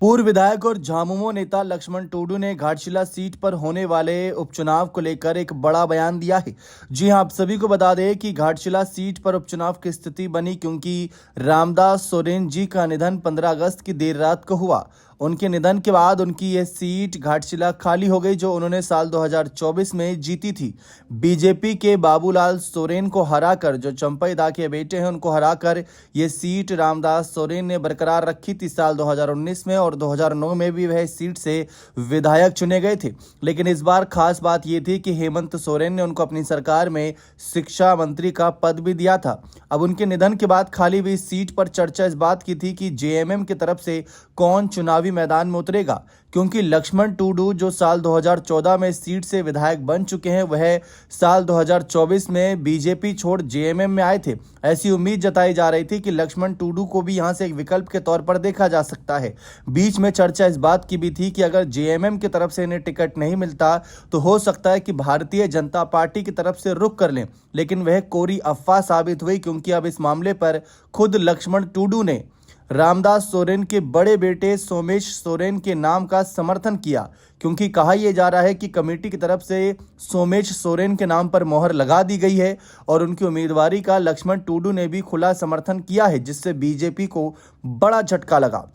पूर्व विधायक और झामुमो नेता लक्ष्मण टुडू ने घाटशिला सीट पर होने वाले उपचुनाव को लेकर एक बड़ा बयान दिया है। जी हां, आप सभी को बता दें कि घाटशिला सीट पर उपचुनाव की स्थिति बनी क्योंकि रामदास सोरेन जी का निधन 15 अगस्त की देर रात को हुआ। उनके निधन के बाद उनकी यह सीट घाटशिला खाली हो गई, जो उन्होंने साल 2024 में जीती थी। बीजेपी के बाबूलाल सोरेन को हराकर, जो चंपई दा के बेटे हैं, उनको हराकर ये सीट रामदास सोरेन ने बरकरार रखी थी साल 2019 में, और 2009 में भी वह इस सीट से विधायक चुने गए थे। लेकिन इस बार खास बात यह थी कि हेमंत सोरेन ने उनको अपनी सरकार में शिक्षा मंत्री का पद भी दिया था। अब उनके निधन के बाद खाली हुई सीट पर चर्चा इस बात की थी कि जेएमएम की तरफ से कौन चुनावी मैदान में उतरेगा, क्योंकि लक्ष्मण टुडू जो साल 2014 में सीट से विधायक बन चुके हैं, वह साल 2024 में बीजेपी छोड़ जेएमएम में आए थे। ऐसी उम्मीद जताई जा रही थी कि लक्ष्मण टुडू को भी यहां से एक विकल्प के तौर पर देखा जा सकता है। बीच में चर्चा इस बात की भी थी कि अगर जेएमएम की तरफ से इन्हें टिकट नहीं मिलता तो हो सकता है कि भारतीय जनता पार्टी की तरफ से रुख कर लें, लेकिन वह कोरी अफवाह साबित हुई, क्योंकि अब इस मामले पर खुद लक्ष्मण टुडू ने रामदास सोरेन के बड़े बेटे सोमेश सोरेन के नाम का समर्थन किया, क्योंकि कहा यह जा रहा है कि कमेटी की तरफ से सोमेश सोरेन के नाम पर मोहर लगा दी गई है और उनकी उम्मीदवारी का लक्ष्मण टुडू ने भी खुला समर्थन किया है, जिससे बीजेपी को बड़ा झटका लगा।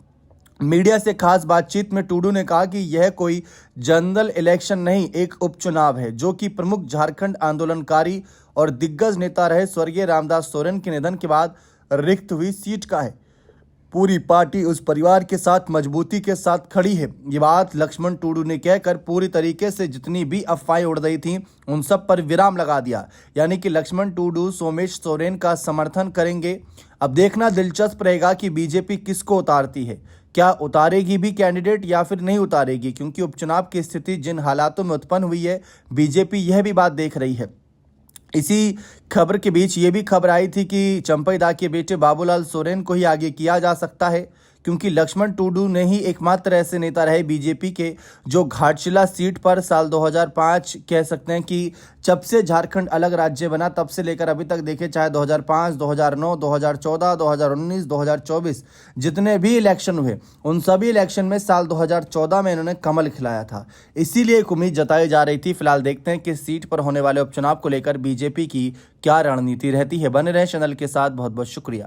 मीडिया से खास बातचीत में टुडू ने कहा कि यह कोई जनरल इलेक्शन नहीं, एक उपचुनाव है, जो कि प्रमुख झारखंड आंदोलनकारी और दिग्गज नेता रहे स्वर्गीय रामदास सोरेन के निधन के बाद रिक्त हुई सीट का है। पूरी पार्टी उस परिवार के साथ मजबूती के साथ खड़ी है। ये बात लक्ष्मण टुडू ने कहकर पूरी तरीके से जितनी भी अफवाहें उड़ रही थी उन सब पर विराम लगा दिया। यानी कि लक्ष्मण टुडू सोमेश सोरेन का समर्थन करेंगे। अब देखना दिलचस्प रहेगा कि बीजेपी किसको उतारती है, क्या उतारेगी भी कैंडिडेट या फिर नहीं उतारेगी, क्योंकि उपचुनाव की स्थिति जिन हालातों में उत्पन्न हुई है, बीजेपी यह भी बात देख रही है। इसी खबर के बीच ये भी खबर आई थी कि चंपई दा के बेटे बाबूलाल सोरेन को ही आगे किया जा सकता है, क्योंकि लक्ष्मण टुडू ने ही एकमात्र ऐसे नेता रहे बीजेपी के जो घाटशिला सीट पर साल 2005 कह सकते हैं कि जब से झारखंड अलग राज्य बना तब से लेकर अभी तक देखे, चाहे 2005, 2009, 2014, 2019, 2024 जितने भी इलेक्शन हुए, उन सभी इलेक्शन में साल 2014 में इन्होंने कमल खिलाया था। इसीलिए एक उम्मीद जताई जा रही थी। फिलहाल देखते हैं कि सीट पर होने वाले उपचुनाव को लेकर बीजेपी की क्या रणनीति रहती है। बने रहे चैनल के साथ। बहुत बहुत शुक्रिया।